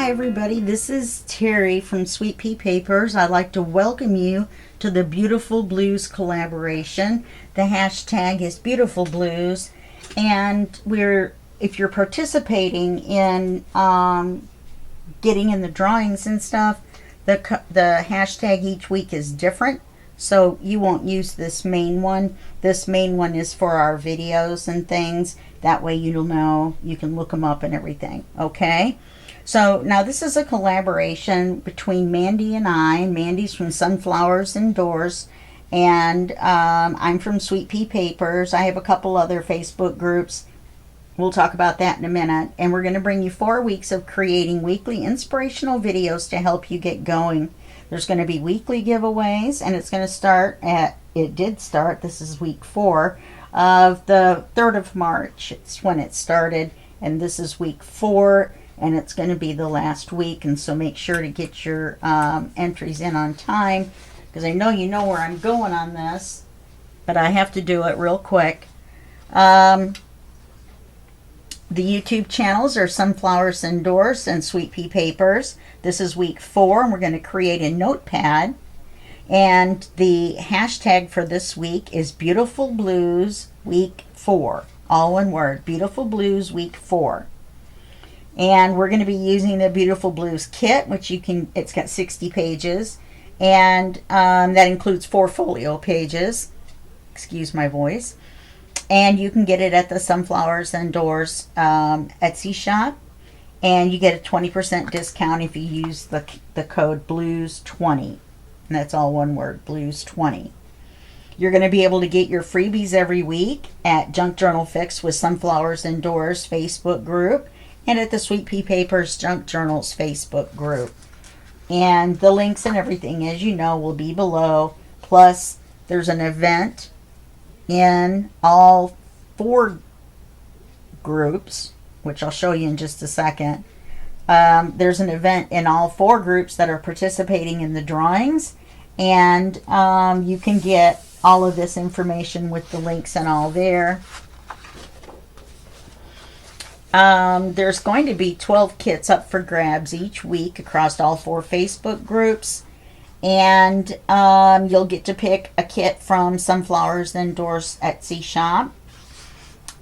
Hi everybody, this is Terry from Sweet Pea Papers. I'd like to welcome you to the Beautiful Blues collaboration. The hashtag is Beautiful Blues, and if you're participating in getting in the drawings and stuff, the hashtag each week is different, so you won't use this main one. This main one is for our videos and things. That way you'll know, you can look them up and everything, okay? So now this is a collaboration between Mandy and I. Mandy's from Sunflowers Indoors, and I'm from Sweet Pea Papers. I have a couple other Facebook groups. We'll talk about that in a minute. And we're going to bring you 4 weeks of creating weekly inspirational videos to help you get going. There's going to be weekly giveaways, and it's going to start this is week 4 of the 3rd of March. It's when it started, and this is week 4. And it's going to be the last week, and so make sure to get your entries in on time, because I know you know where I'm going on this, but I have to do it real quick. The YouTube channels are Sunflowers Indoors and Sweet Pea Papers. This is week 4, and we're going to create a notepad, and the hashtag for this week is Beautiful Blues Week 4, all one word, Beautiful Blues Week 4. And we're going to be using the Beautiful Blues kit, which it's got 60 pages, and that includes 4 folio pages. Excuse my voice. And you can get it at the Sunflowers Indoors Etsy shop, and you get a 20% discount if you use the code BLUES20, and that's all one word, BLUES20. You're going to be able to get your freebies every week at Junk Journal Fix with Sunflowers Indoors Facebook group, and at the Sweet Pea Papers Junk Journals Facebook group. And the links and everything, as you know, will be below. Plus, there's an event in all 4 groups, which I'll show you in just a second. There's an event in all 4 groups that are participating in the drawings, and you can get all of this information with the links and all there. There's going to be 12 kits up for grabs each week across all 4 Facebook groups, and you'll get to pick a kit from Sunflowers Indoors Etsy shop,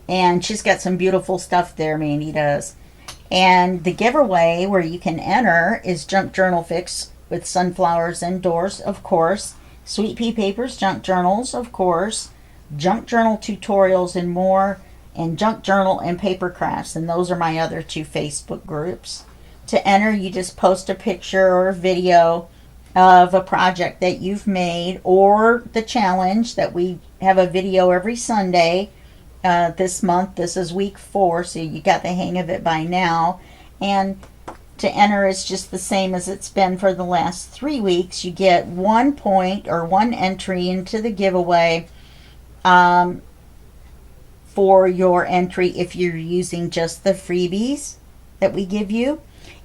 and she's got some beautiful stuff there, Mandy does. And the giveaway where you can enter is Junk Journal Fix with Sunflowers Indoors, of course, Sweet Pea Papers Junk Journals, of course, Junk Journal Tutorials and more, and Junk Journal and Paper Crafts, and those are my other 2 Facebook groups. To enter, you just post a picture or a video of a project that you've made, or the challenge that we have a video every Sunday this month. This is week 4, so you got the hang of it by now. And to enter is just the same as it's been for the last 3 weeks. You get 1 point or 1 entry into the giveaway for your entry if you're using just the freebies that we give you.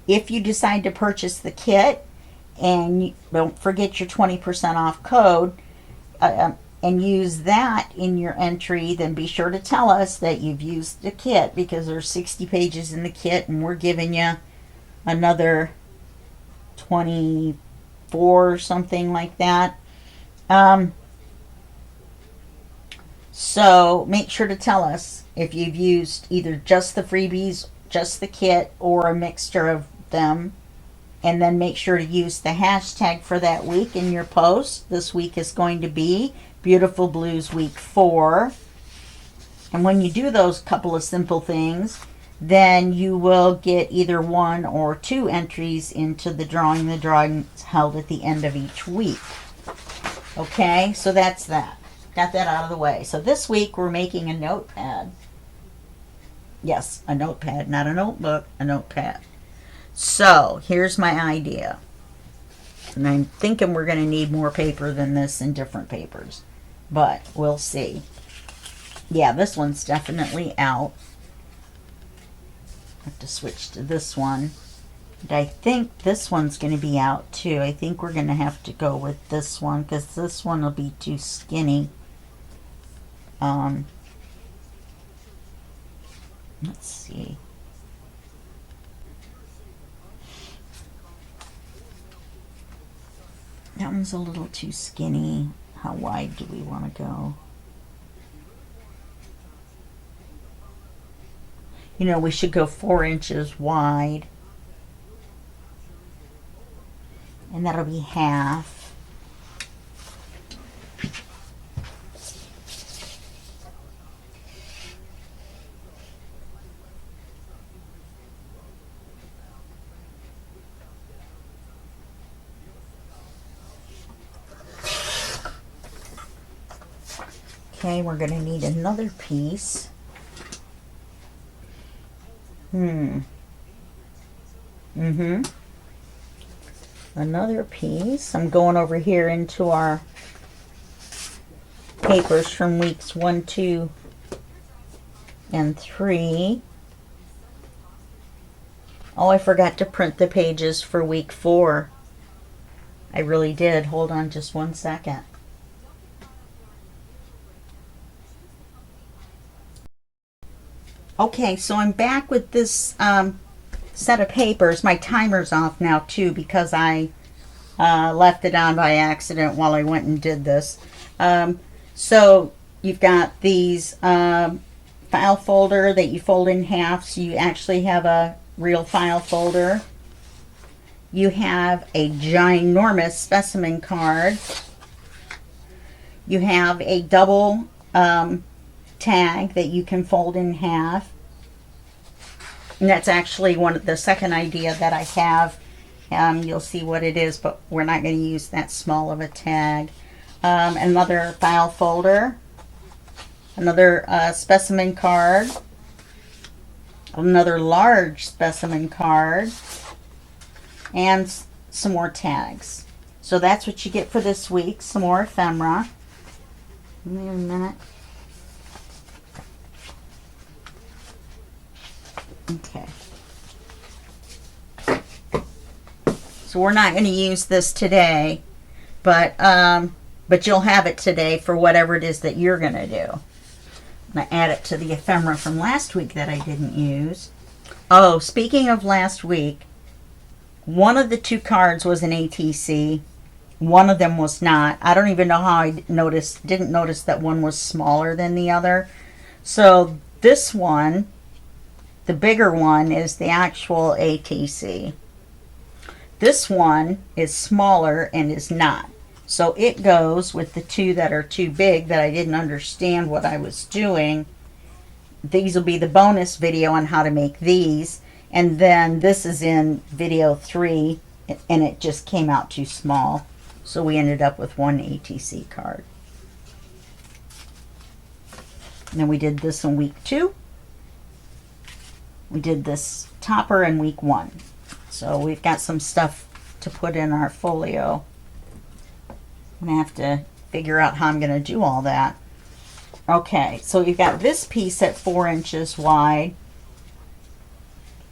If you decide to purchase the kit, and don't forget your 20% off code, and use that in your entry, then be sure to tell us that you've used the kit, because there's 60 pages in the kit, and we're giving you another 24 or something like that. So make sure to tell us if you've used either just the freebies, just the kit, or a mixture of them. And then make sure to use the hashtag for that week in your post. This week is going to be Beautiful Blues Week 4. And when you do those couple of simple things, then you will get either 1 or 2 entries into the drawing. The drawing is held at the end of each week. Okay, so that's that. Got that out of the way. So this week we're making a notepad. Yes, a notepad, not a notebook, a notepad. So here's my idea. And I'm thinking we're going to need more paper than this and different papers, but we'll see. Yeah, this one's definitely out. I have to switch to this one. And I think this one's going to be out too. I think we're going to have to go with this one, because this one will be too skinny. Let's see. That one's a little too skinny. How wide do we want to go? You know, we should go 4 inches wide. And that'll be half. Okay, we're going to need another piece. Another piece. I'm going over here into our papers from weeks 1, 2, and 3. Oh, I forgot to print the pages for week 4. I really did. Hold on just 1 second. Okay, so I'm back with this set of papers. My timer's off now too because I left it on by accident while I went and did this. So you've got these file folder that you fold in half, so you actually have a real file folder. You have a ginormous specimen card. You have a double tag that you can fold in half. And that's actually one of the second idea that I have. You'll see what it is, but we're not going to use that small of a tag. Another file folder, another specimen card, another large specimen card, and some more tags. So that's what you get for this week. Some more ephemera. Give me a minute. Okay. So we're not going to use this today, but you'll have it today for whatever it is that you're going to do. I'm going to add it to the ephemera from last week that I didn't use. Oh, speaking of last week, one of the 2 cards was an ATC. One of them was not. I don't even know how I didn't notice that one was smaller than the other. So this one, the bigger one, is the actual ATC. This one is smaller and is not. So it goes with the 2 that are too big that I didn't understand what I was doing. These will be the bonus video on how to make these. And then this is in video 3 and it just came out too small. So we ended up with 1 ATC card. And then we did this in week 2. We did this topper in week 1. So we've got some stuff to put in our folio. I'm going to have to figure out how I'm going to do all that. Okay, so you've got this piece at 4 inches wide.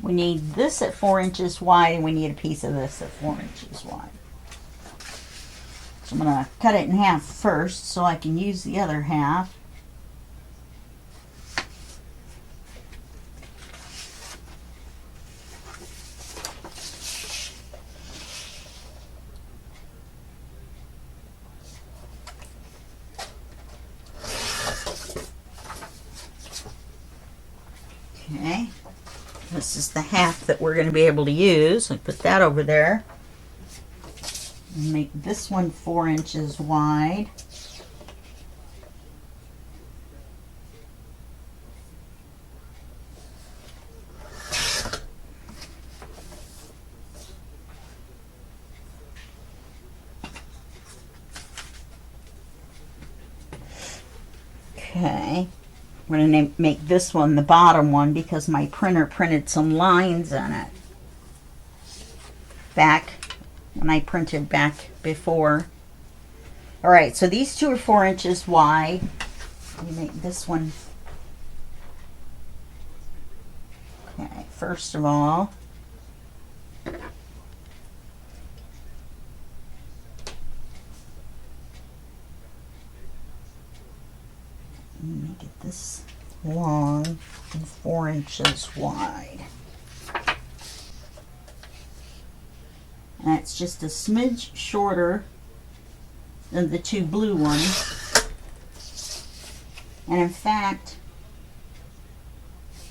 We need this at 4 inches wide, and we need a piece of this at 4 inches wide. So I'm going to cut it in half first so I can use the other half. Okay, this is the half that we're going to be able to use. I put that over there. Make this one 4 inches wide. Okay. I'm going to make this one the bottom one because my printer printed some lines in it back when I printed back before. Alright, so these 2 are 4 inches wide. Let me make this one. Okay, first of all, make it this long and 4 inches wide. And it's just a smidge shorter the two blue ones. And in fact,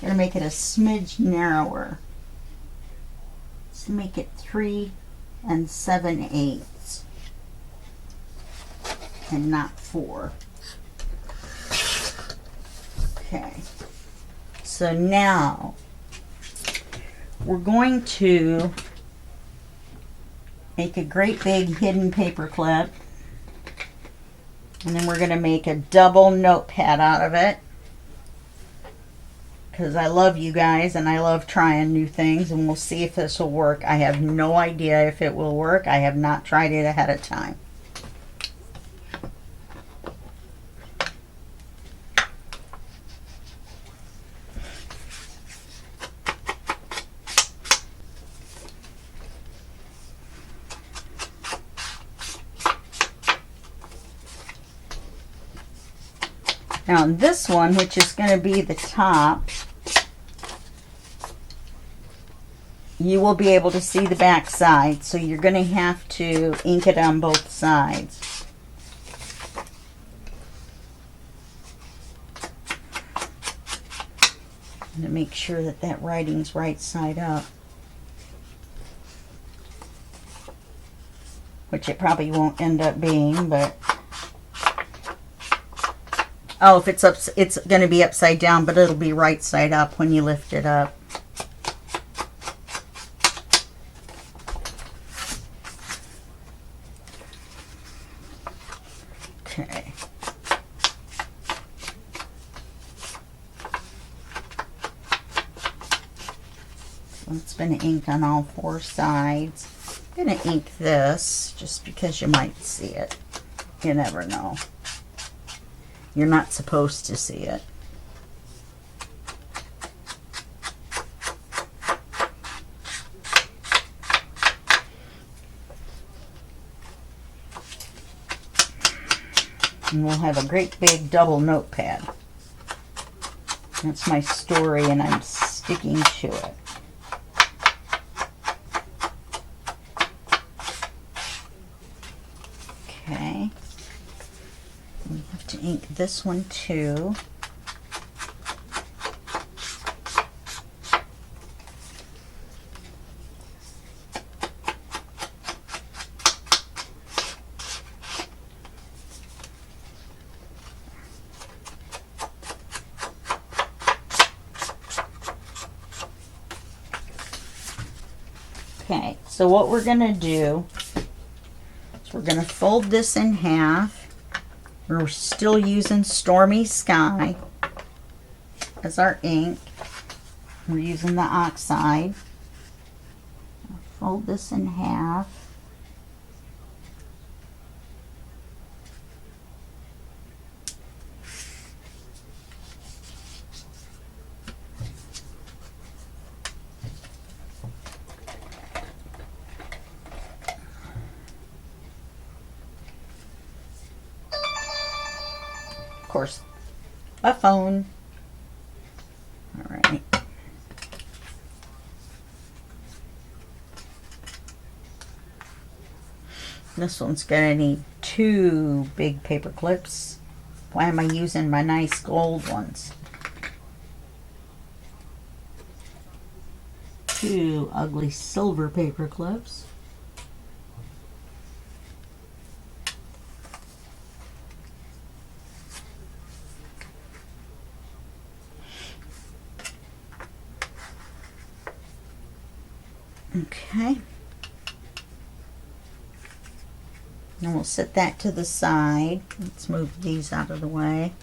I'm going to make it a smidge narrower. Let's make it 3 7/8 and not 4. Okay, so now we're going to make a great big hidden paper clip, and then we're going to make a double notepad out of it, because I love you guys and I love trying new things, and we'll see if this will work. I have no idea if it will work. I have not tried it ahead of time. Now on this one, which is going to be the top, you will be able to see the back side, so you're going to have to ink it on both sides. And to make sure that that writing's right side up, which it probably won't end up being, but oh, if it's up, it's going to be upside down, but it'll be right side up when you lift it up. Okay. So it's been inked on all 4 sides. I'm going to ink this just because you might see it. You never know. You're not supposed to see it. And we'll have a great big double notepad. That's my story, and I'm sticking to it. Okay. We have to ink this one too. Okay, so what we're going to do is we're going to fold this in half. We're still using Stormy Sky as our ink. We're using the oxide. Fold this in half. Of course, a phone. All right. This one's gonna need 2 big paper clips. Why am I using my nice gold ones? 2 ugly silver paper clips. Okay. And we'll set that to the side. Let's move these out of the way.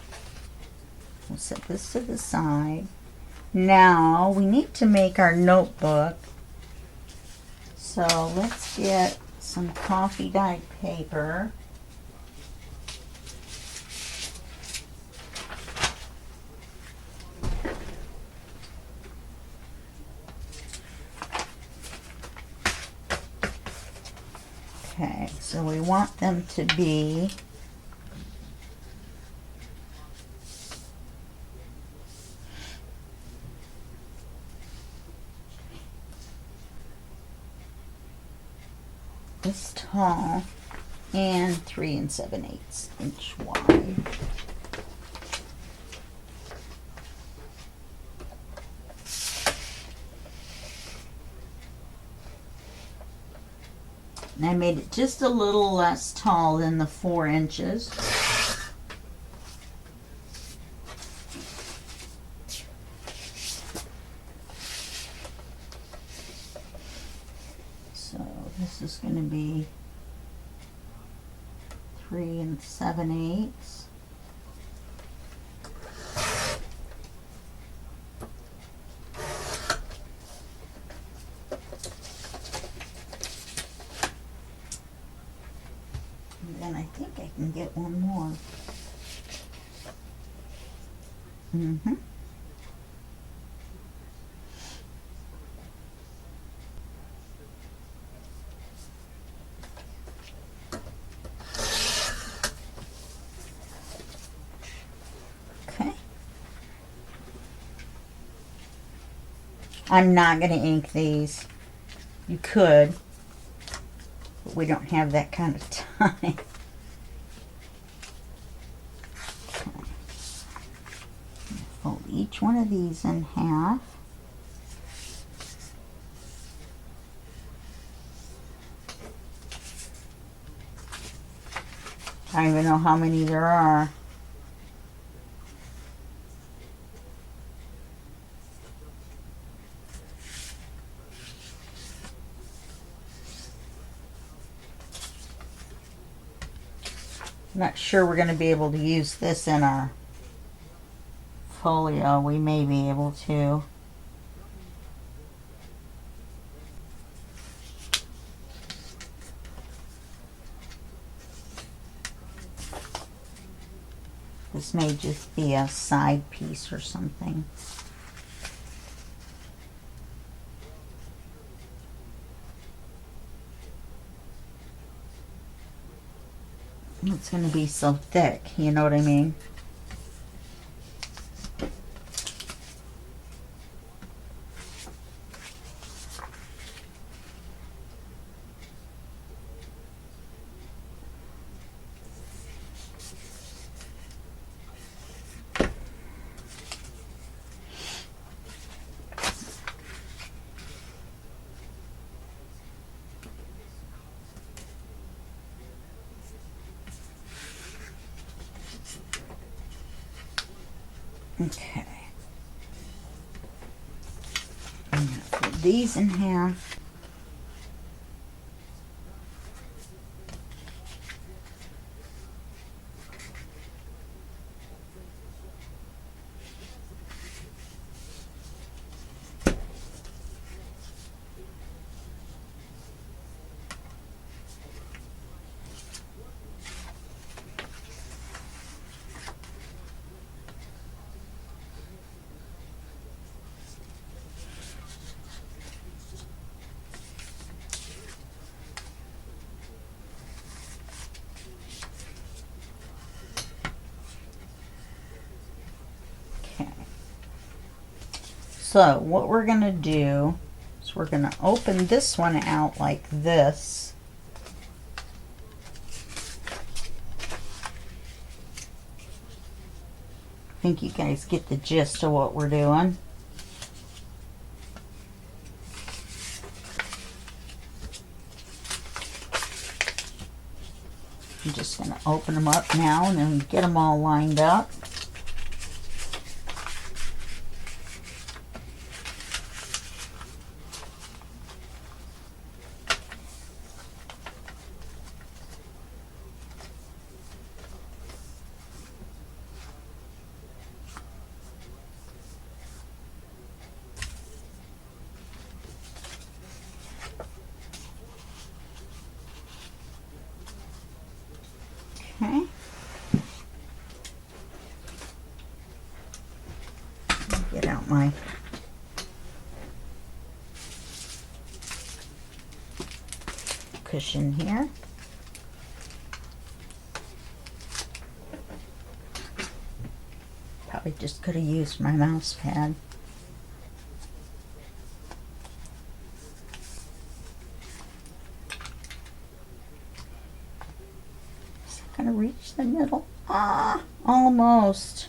We'll set this to the side. Now we need to make our notebook. So let's get some coffee dyed paper. Okay, so we want them to be this tall. and 3 7/8 inch wide. And I made it just a little less tall than the 4 inches. So this is going to be 3 7/8. And then I think I can get one more. Okay. I'm not going to ink these. You could, but we don't have that kind of time. Fold each one of these in half. I don't even know how many there are. I'm not sure we're going to be able to use this in our folio. We may be able to. This may just be a side piece or something. It's going to be so thick, you know what I mean? Okay. I'm going to put these in half. So what we're going to do is we're going to open this one out like this. I think you guys get the gist of what we're doing. I'm just going to open them up now and then get them all lined up. Okay. Get out my cushion here. Probably just could have used my mouse pad. reach the middle? Ah, almost.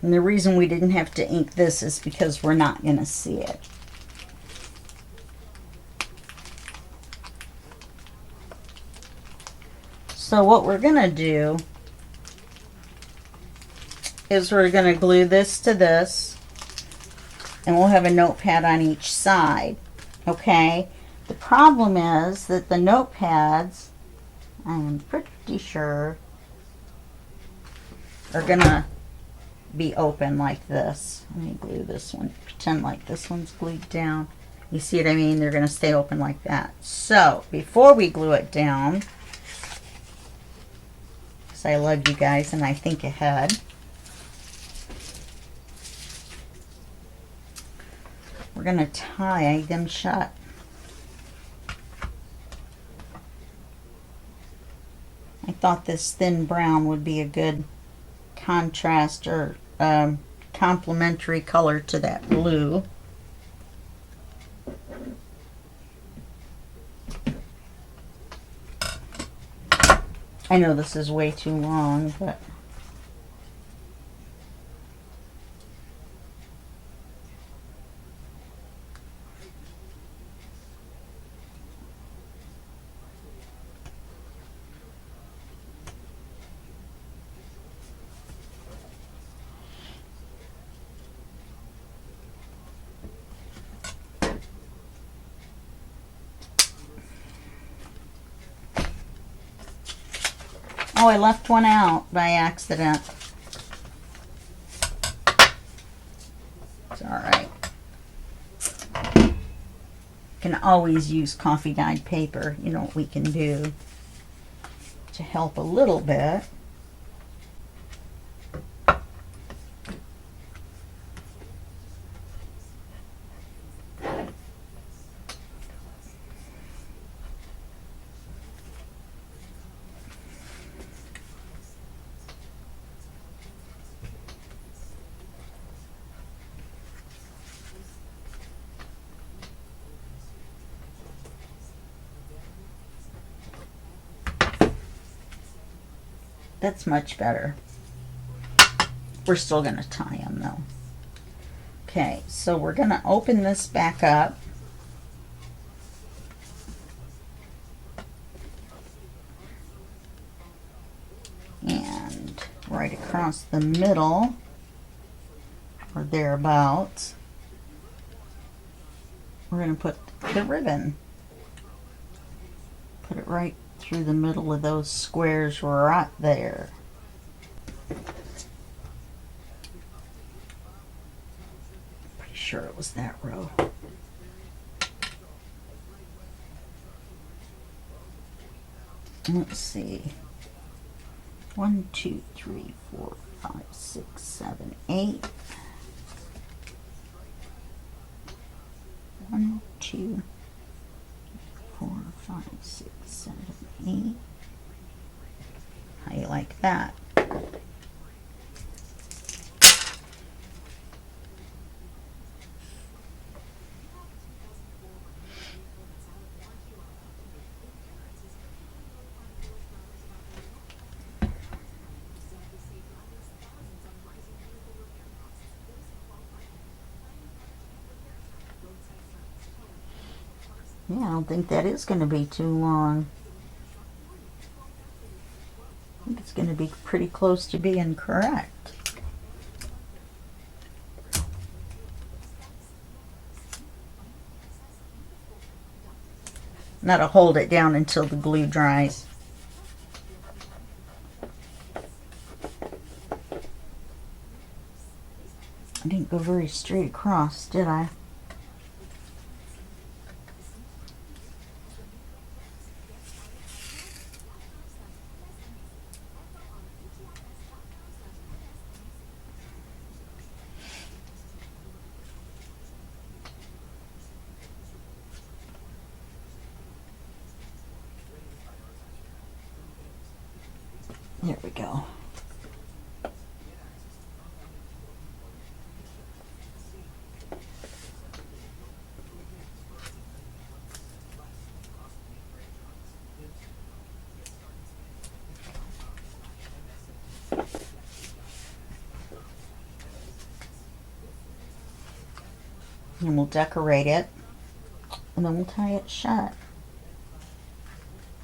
And the reason we didn't have to ink this is because we're not going to see it. So what we're going to do is we're going to glue this to this, and we'll have a notepad on each side. Okay? The problem is that the notepads, I'm pretty sure, are going to be open like this. Let me glue this one. Pretend like this one's glued down. You see what I mean? They're going to stay open like that. So, before we glue it down, because I love you guys and I think ahead, we're going to tie them shut. I thought this thin brown would be a good contrast or complementary color to that blue. I know this is way too long, but oh, I left one out by accident. It's all right. Can always use coffee dyed paper. You know what we can do to help a little bit. That's much better. We're still going to tie them though. Okay, so we're going to open this back up. And right across the middle, or thereabouts, we're going to put the ribbon. Put it right through the middle of those squares right there. Pretty sure it was that row. Let's see. 1, 2, 3, 4, 5, 6, 7, 8. 1, 2, 4, 5, 6, 7, 8. How you like that? Yeah, I don't think that is going to be too long. I think it's going to be pretty close to being correct. That'll hold it down until the glue dries. I didn't go very straight across, did I? There we go. And we'll decorate it, and then we'll tie it shut.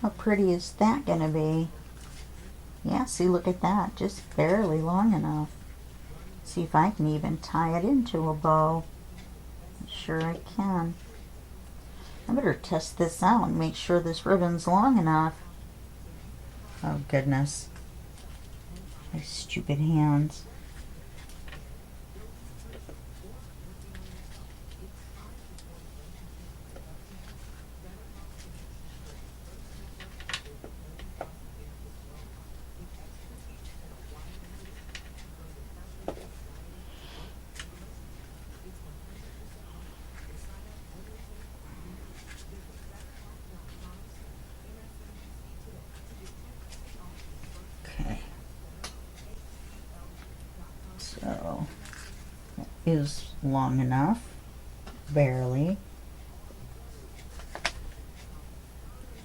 How pretty is that gonna be? Yeah, see, look at that, just barely long enough. See if I can even tie it into a bow. Sure I can. I better test this out and make sure this ribbon's long enough. Oh goodness. My stupid hands. Okay. So, that is long enough. Barely.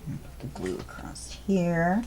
Put the glue across here.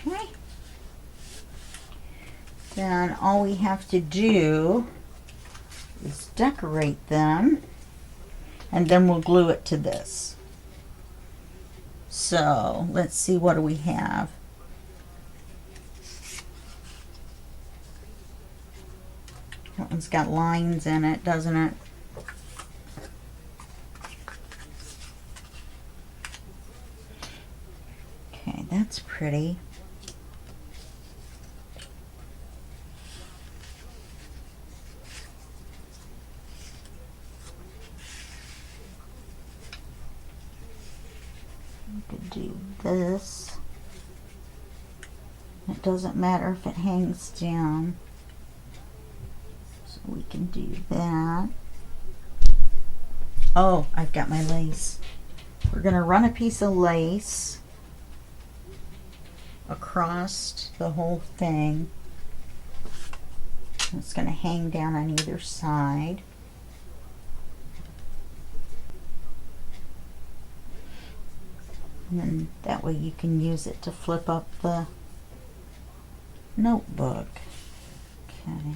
Okay. Then all we have to do is decorate them, and then we'll glue it to this. So let's see, what do we have? That one's got lines in it, doesn't it? Okay, that's pretty. We could do this. It doesn't matter if it hangs down. So we can do that. Oh, I've got my lace. We're going to run a piece of lace across the whole thing. It's going to hang down on either side. And then that way you can use it to flip up the notebook. Okay.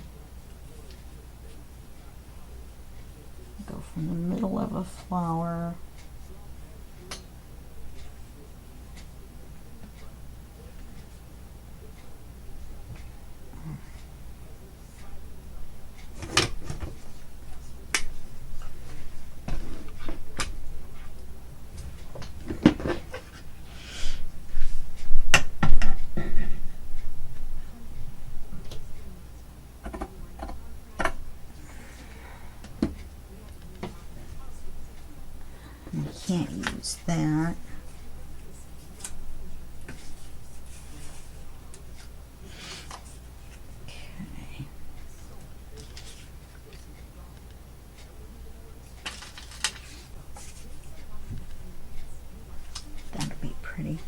Go from the middle of a flower. I can't use that. Okay. That'll be pretty.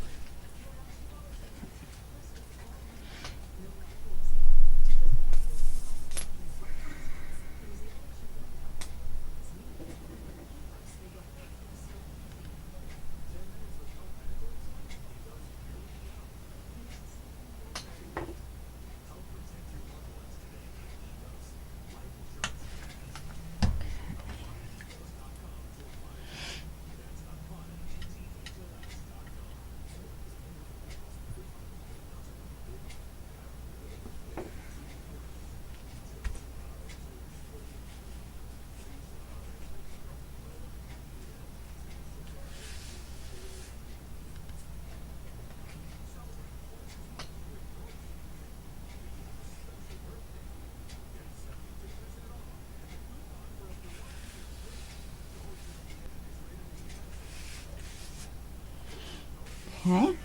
Okay,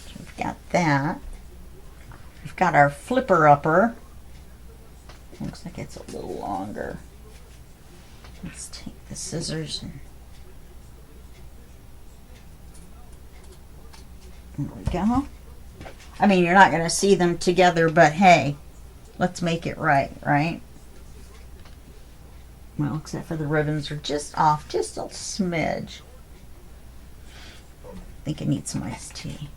so we've got that. We've got our flipper upper. Looks like it's a little longer. Let's take the scissors and there we go. I mean, you're not going to see them together, but hey, let's make it right, right? Well, except for the ribbons are just off, just a smidge. I think I need some iced tea.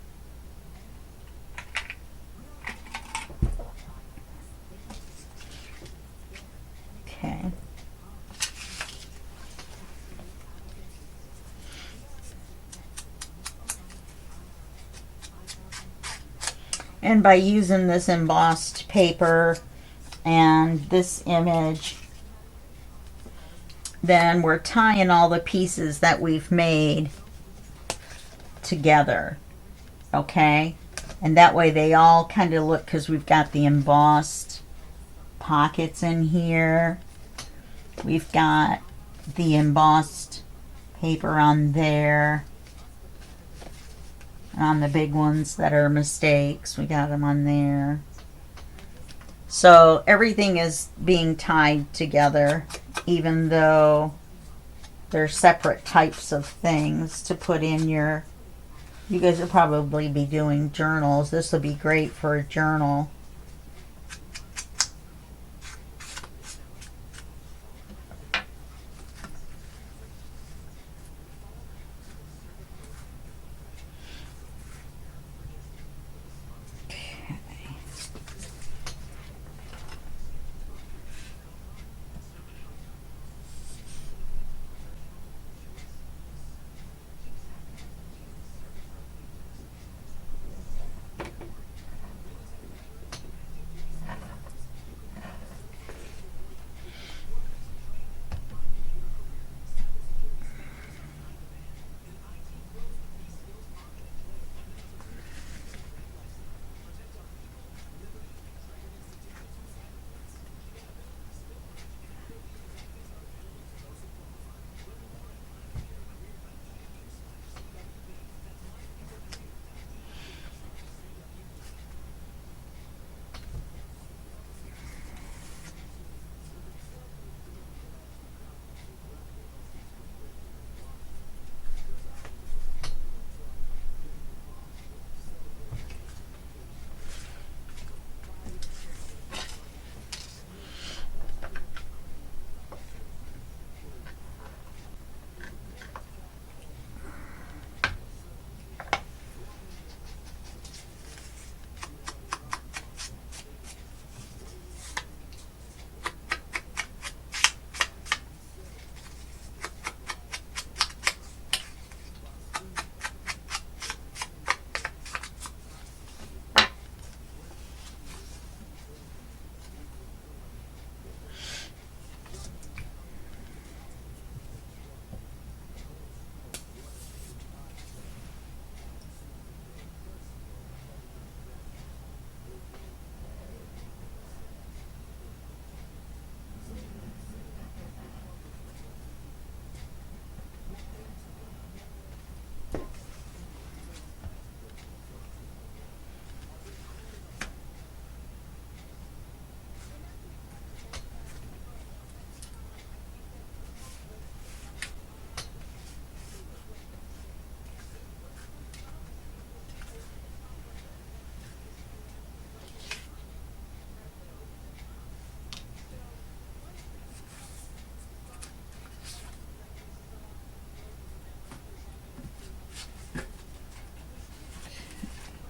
Okay. And by using this embossed paper and this image, then we're tying all the pieces that we've made together, okay? And that way they all kind of look, because we've got the embossed pockets in here. We've got the embossed paper on there. On the big ones that are mistakes, we got them on there. So everything is being tied together, even though they're separate types of things to put in your, you guys will probably be doing journals. This will be great for a journal.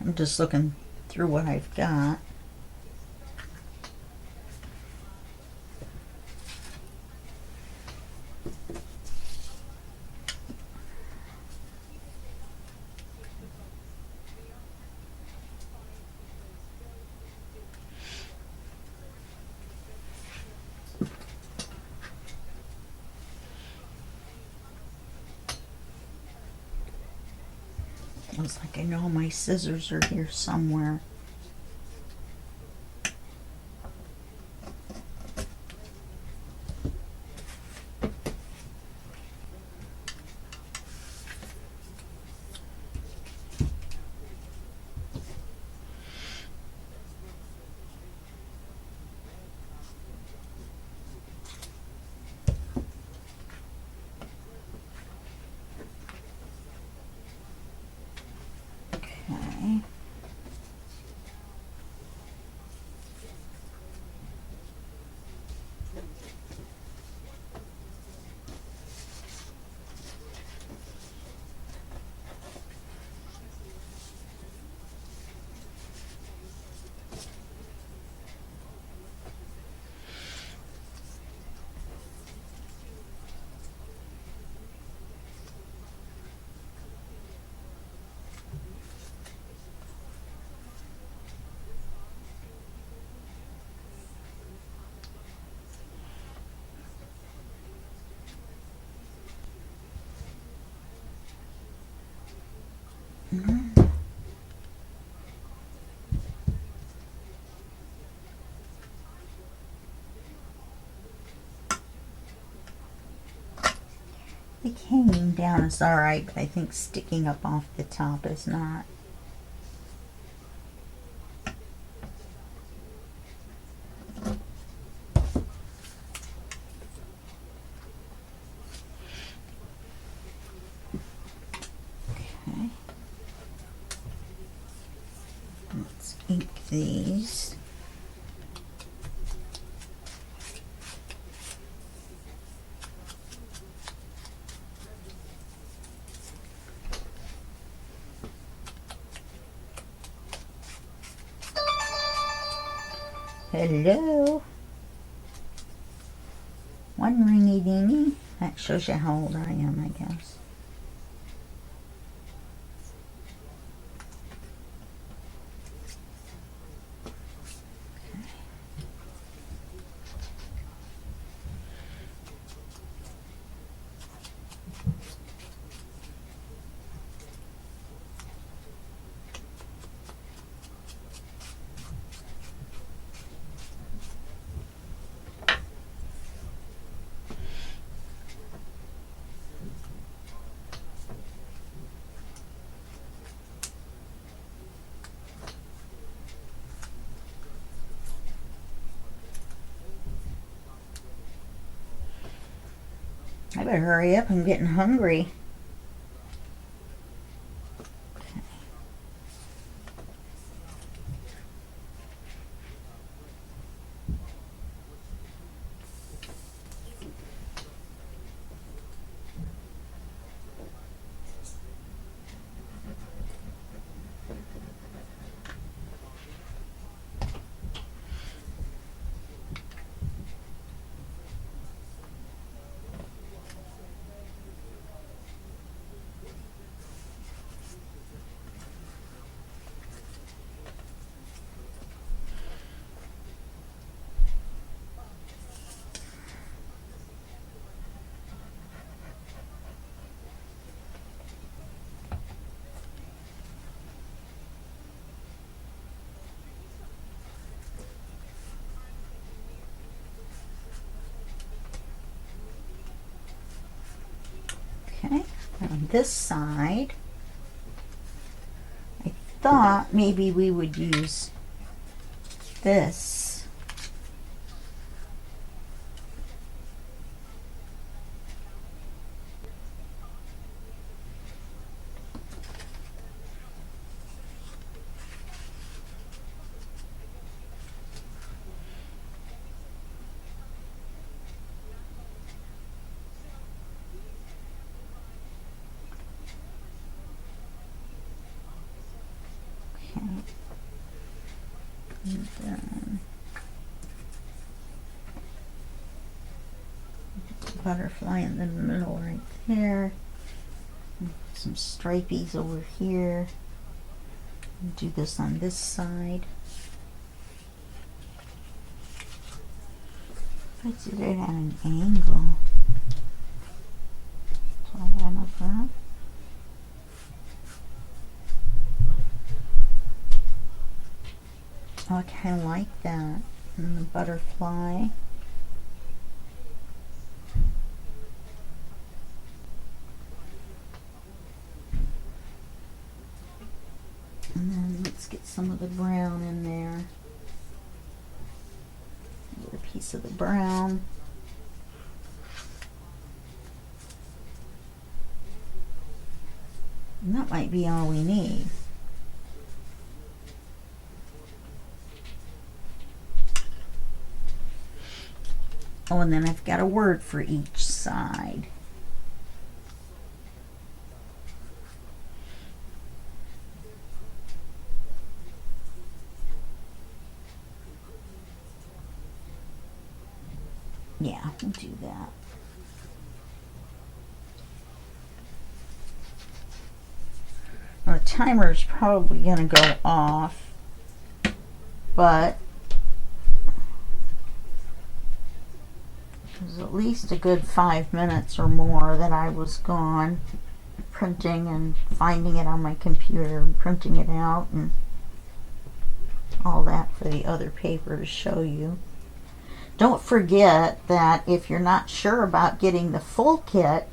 I'm just looking through what I've got. Looks like I know my scissors are here somewhere. think hanging down is alright, but I think sticking up off the top is not. Okay. Let's ink these. Hello. One ringy dingy. That shows you how old I am, I guess. I better hurry up, I'm getting hungry. Okay, on this side, I thought maybe we would use this. And then butterfly in the middle right there. Some stripies over here. Do this on this side. I did it at an angle. So I have enough for that. Oh, I kind of like that. And the butterfly. And then let's get some of the brown in there. Get a piece of the brown. And that might be all we need. Oh, and then I've got a word for each side. Yeah, we'll do that. Well, the timer is probably going to go off, but it was at least a good 5 minutes or more that I was gone printing and finding it on my computer and printing it out and all that for the other paper to show you. Don't forget that if you're not sure about getting the full kit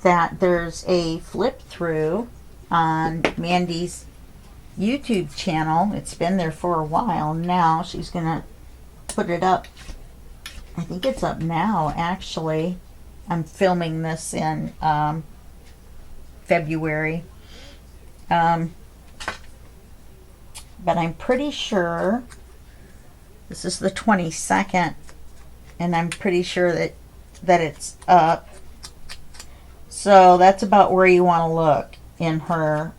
that there's a flip through on Mandy's YouTube channel. It's been there for a while now. She's gonna put it up. I think it's up now, actually. I'm filming this in February. But I'm pretty sure this is the 22nd, and I'm pretty sure that it's up. So that's about where you want to look in her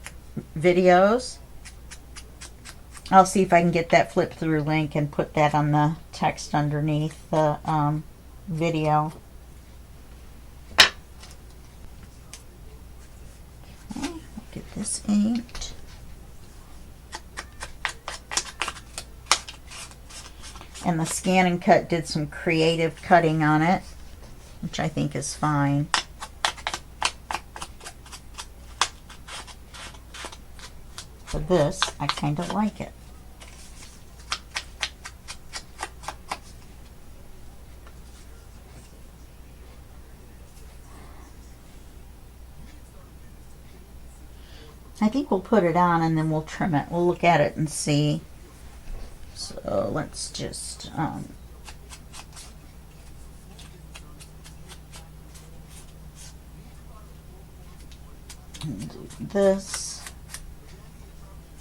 videos. I'll see if I can get that flip through link and put that on the text underneath the video. Okay, get this inked. And the Scan and Cut did some creative cutting on it, which I think is fine. For this, I kind of like it. I think we'll put it on and then we'll trim it. We'll look at it and see. So let's just do this.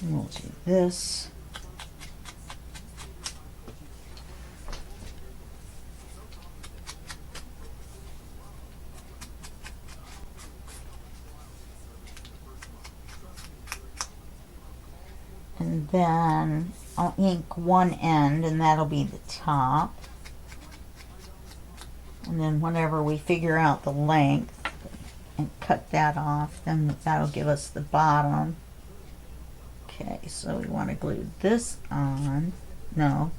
We'll do this. And then I'll ink one end, and that'll be the top. And then whenever we figure out the length and cut that off, then that'll give us the bottom. Okay, so we want to glue this on. No.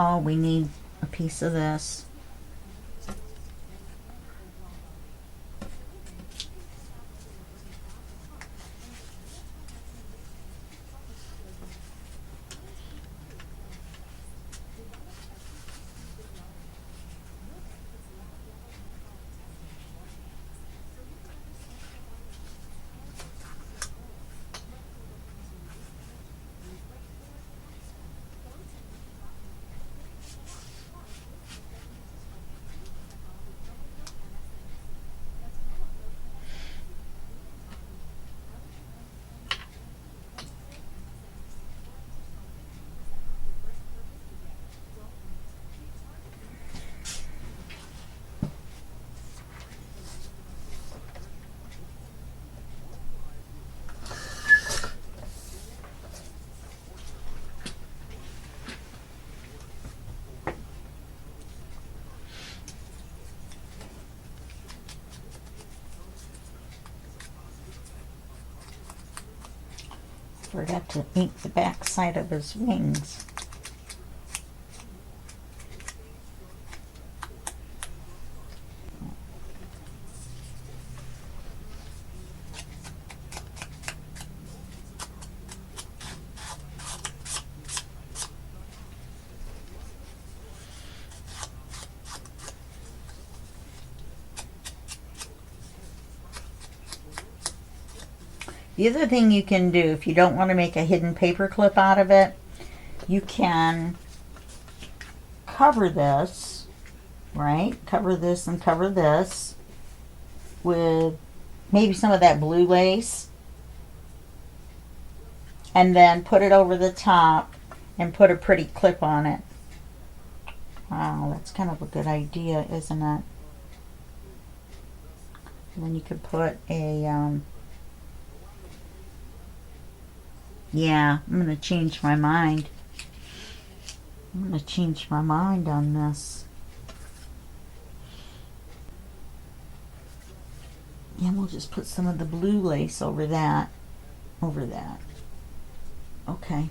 Oh, we need a piece of this. Forgot to ink the back side of his wings. The other thing you can do, if you don't want to make a hidden paper clip out of it, you can cover this, right? Cover this and cover this with maybe some of that blue lace, and then put it over the top and put a pretty clip on it. Wow, that's kind of a good idea, isn't it? And then you could put a yeah, I'm going to change my mind. I'm going to change my mind on this. Yeah, we'll just put some of the blue lace over that. Over that. Okay.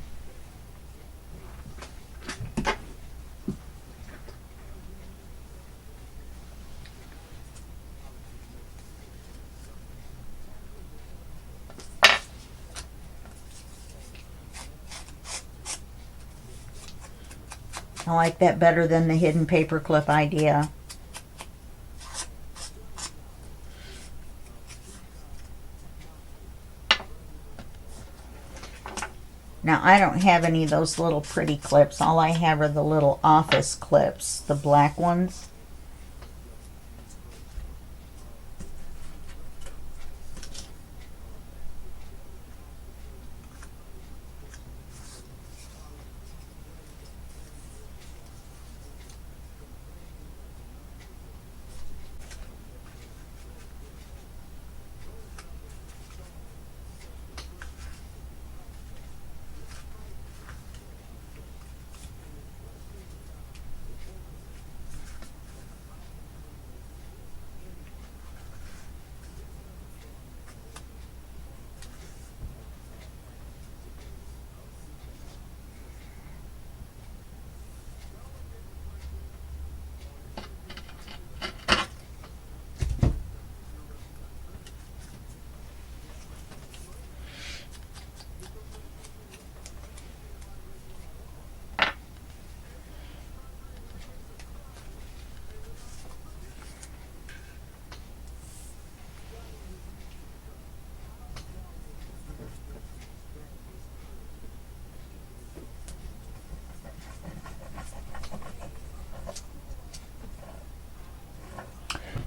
I like that better than the hidden paper clip idea. Now, I don't have any of those little pretty clips. All I have are the little office clips, the black ones.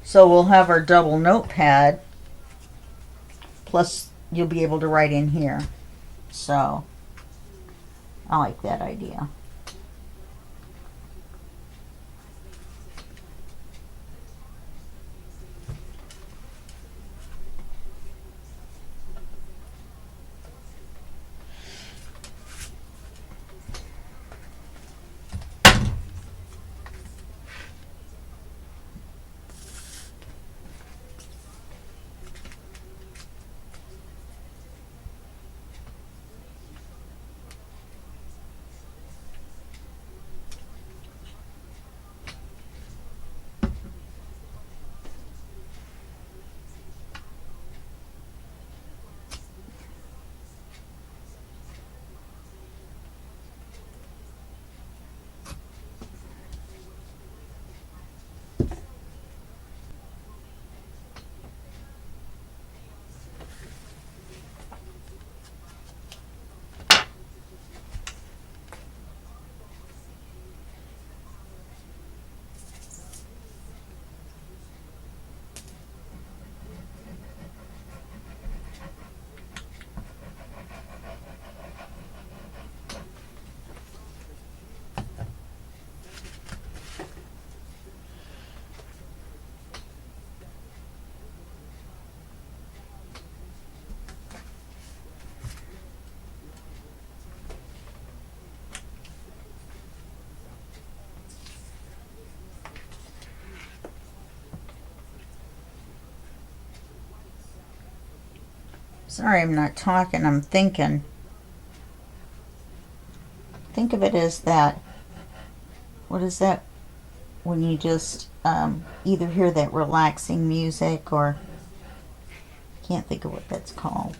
So we'll have our double notepad, plus you'll be able to write in here. So I like that idea. Sorry, I'm not talking, I'm thinking. Think of it as that, what is that, when you just either hear that relaxing music or, can't think of what that's called.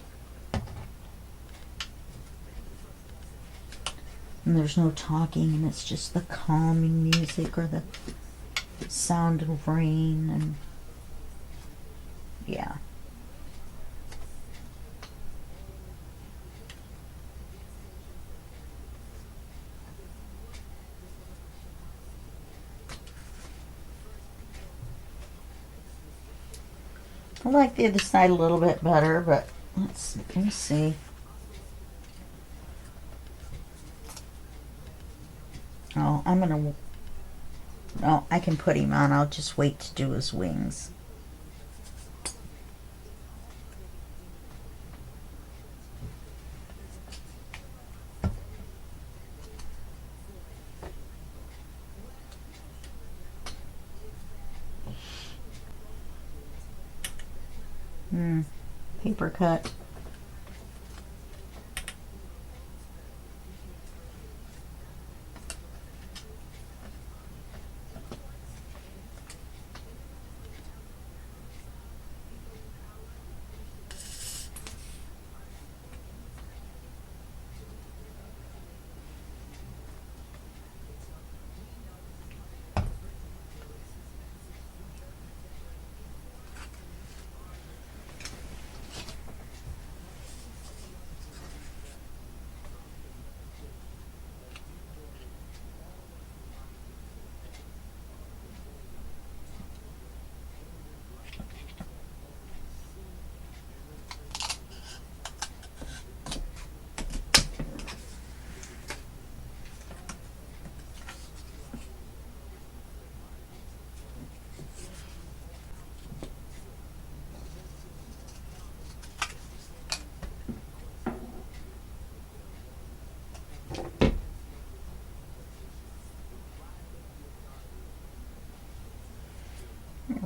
And there's no talking and it's just the calming music or the sound of rain and, yeah. I like the other side a little bit better, but let's see. Oh, no, I can put him on. I'll just wait to do his wings. Paper cut.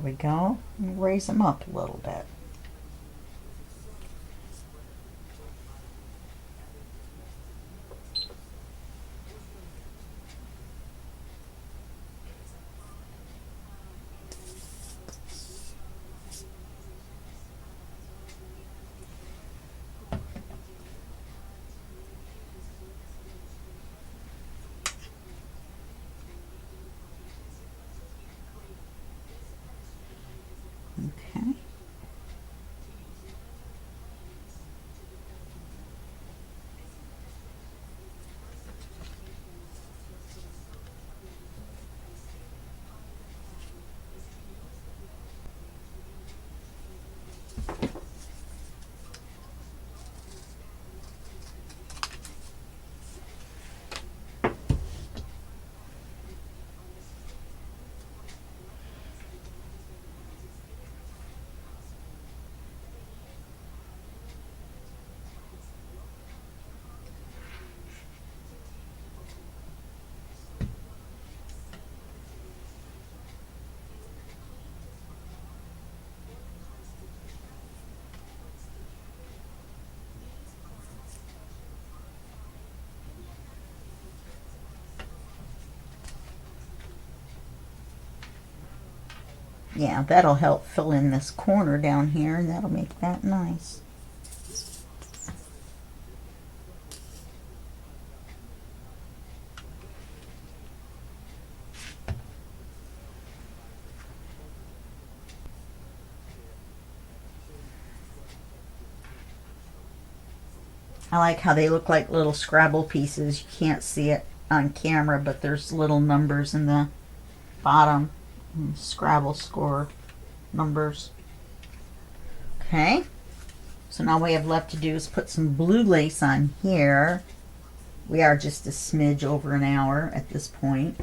we go. Raise them up a little bit. Okay. Yeah, that'll help fill in this corner down here, and that'll make that nice. I like how they look like little Scrabble pieces. You can't see it on camera, but there's little numbers in the bottom. Scrabble score numbers. Okay, so now all we have left to do is put some blue lace on here. We are just a smidge over an hour at this point.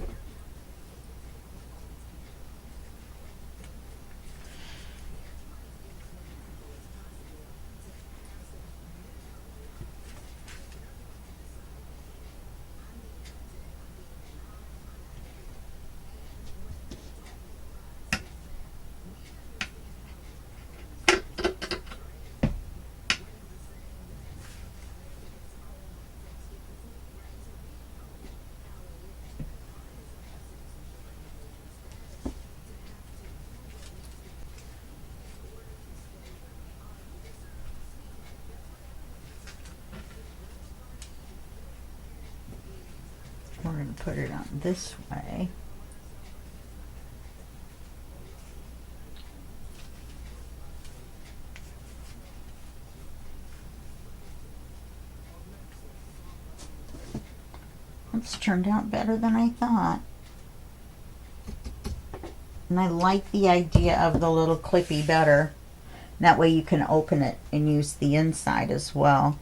We're going to put it on this way. It's turned out better than I thought. And I like the idea of the little clippy better. That way you can open it and use the inside as well.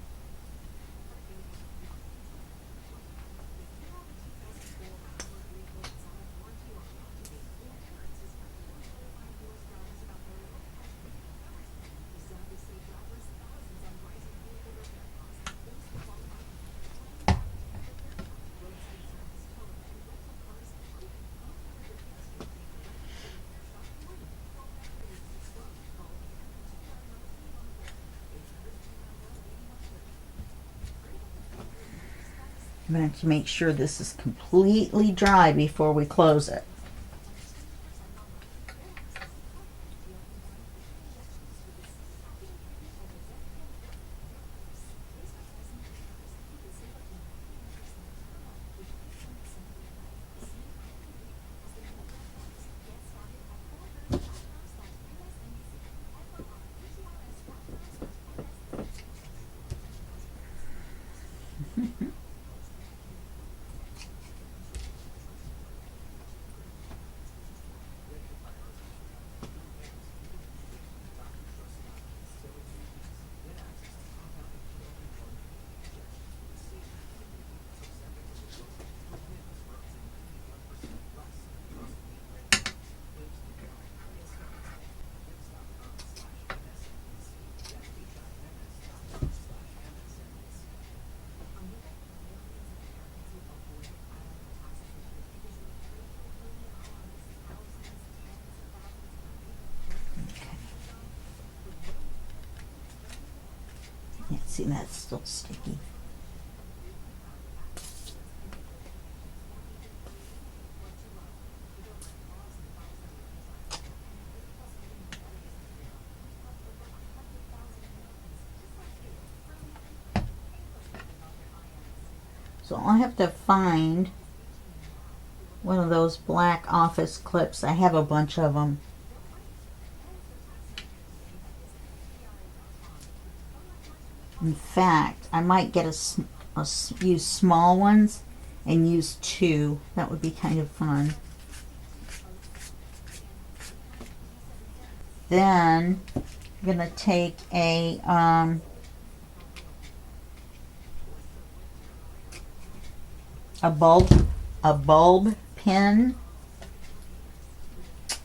I'm going to have to make sure this is completely dry before we close it. See, that's still sticky. So I'll have to find one of those black office clips. I have a bunch of them. In fact, I might get use small ones and use 2. That would be kind of fun. Then I'm gonna take a bulb pin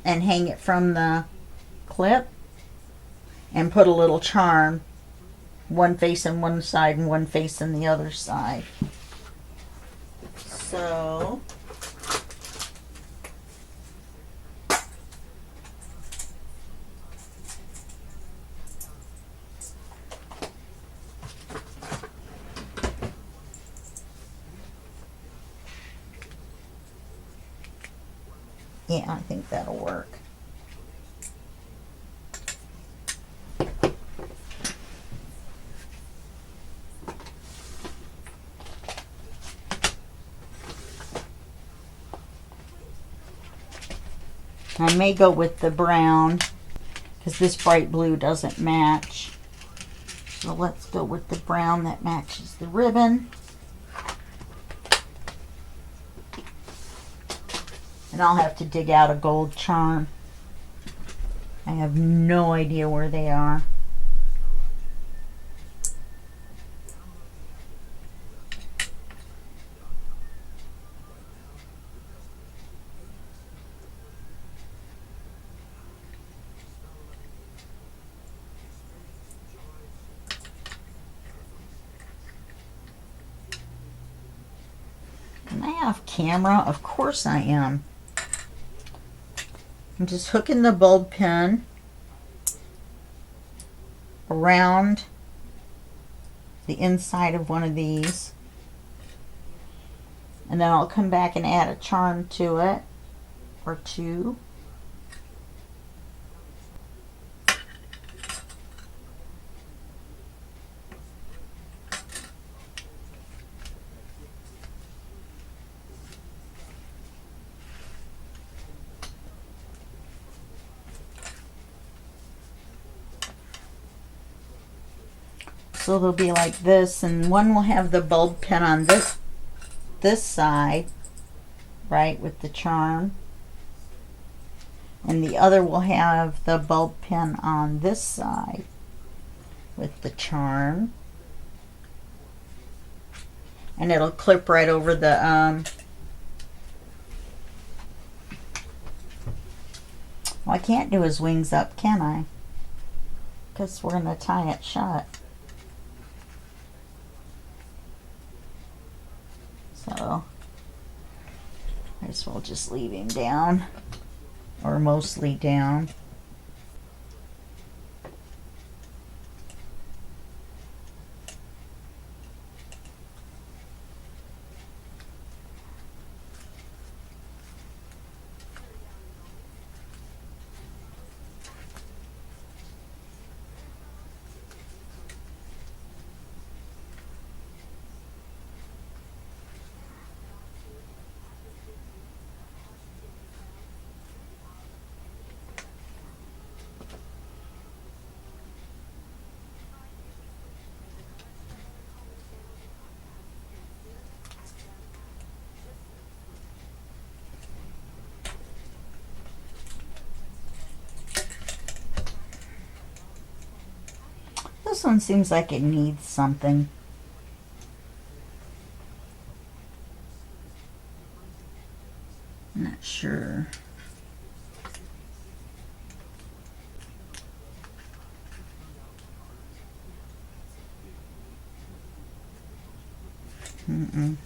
and hang it from the clip and put a little charm, one face on one side and one face on the other side. So yeah, I think that'll work. I may go with the brown because this bright blue doesn't match. So let's go with the brown that matches the ribbon. And I'll have to dig out a gold charm. I have no idea where they are. Am I off camera? Of course I am. I'm just hooking the bulb pin around the inside of one of these, and then I'll come back and add a charm to it, or 2. So they'll be like this, and one will have the bulb pin on this side, right, with the charm, and the other will have the bulb pin on this side with the charm, and it'll clip right over the well, I can't do his wings up, can I? Because we're going to tie it shut. So I guess we'll just leave him down, or mostly down. This one seems like it needs something. I'm not sure. Mm-mm.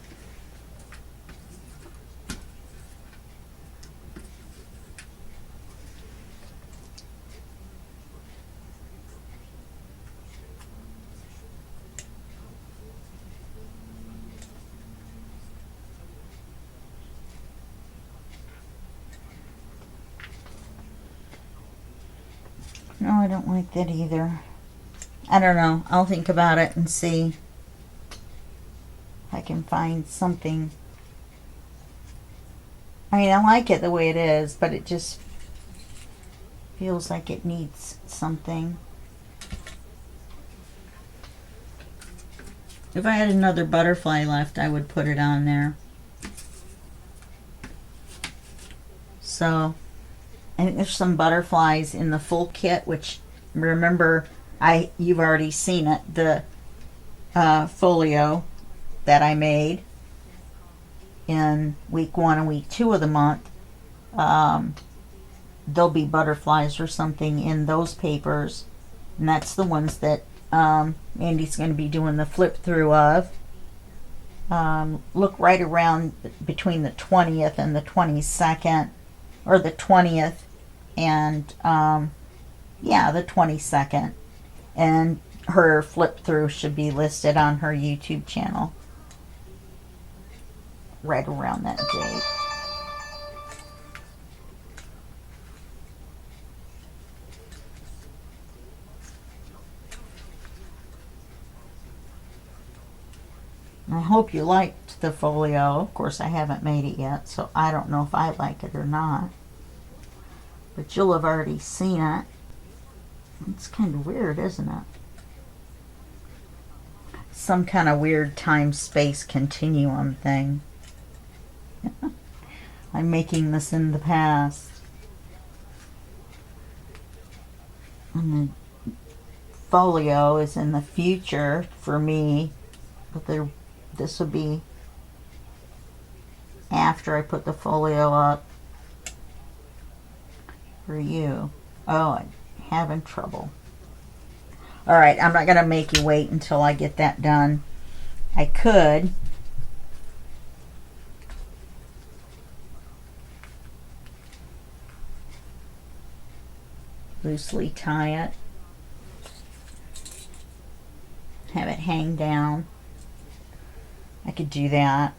No, I don't like that either. I don't know. I'll think about it and see if I can find something. I mean, I like it the way it is, but it just feels like it needs something. If I had another butterfly left, I would put it on there. So, I think there's some butterflies in the full kit, which, remember, you've already seen it, the folio that I made in week 1 and week 2 of the month. There'll be butterflies or something in those papers, and that's the ones that Mandy's going to be doing the flip through of. Look right around between the 20th and the 22nd, or the 20th and yeah, the 22nd, and her flip through should be listed on her YouTube channel right around that date. I hope you liked the folio. Of course, I haven't made it yet, so I don't know if I like it or not. But you'll have already seen it. It's kind of weird, isn't it? Some kind of weird time-space continuum thing. I'm making this in the past. And the folio is in the future for me, but this will be after I put the folio up for you. Oh, I'm having trouble. Alright, I'm not going to make you wait until I get that done. I could loosely tie it, have it hang down. I could do that,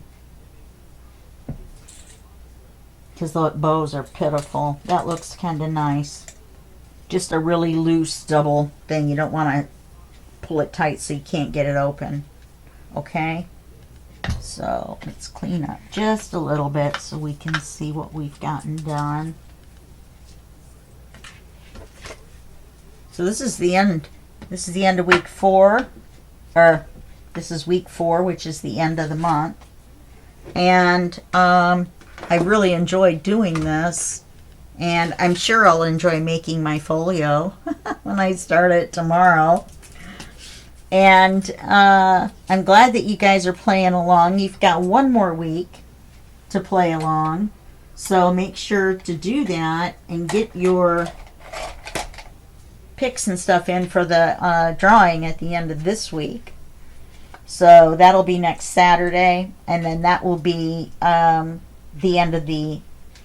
because the bows are pitiful. That looks kind of nice. Just a really loose double thing. You don't want to pull it tight so you can't get it open. Okay? So let's clean up just a little bit so we can see what we've gotten done. So this is the end. This is the end of week 4. Or this is week 4, which is the end of the month. And I really enjoyed doing this. And I'm sure I'll enjoy making my folio when I start it tomorrow. And I'm glad that you guys are playing along. You've got one more week to play along. So make sure to do that and get your picks and stuff in for the drawing at the end of this week. So that'll be next Saturday. And then that will be the end of the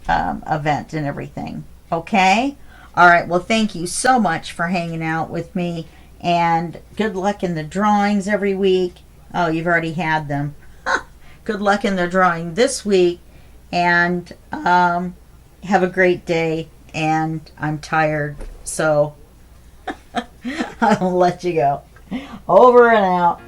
event and everything. Okay? All right. Well, thank you so much for hanging out with me. And good luck in the drawings every week. Oh, you've already had them. Good luck in the drawing this week. And have a great day. And I'm tired, so I'll let you go. Over and out.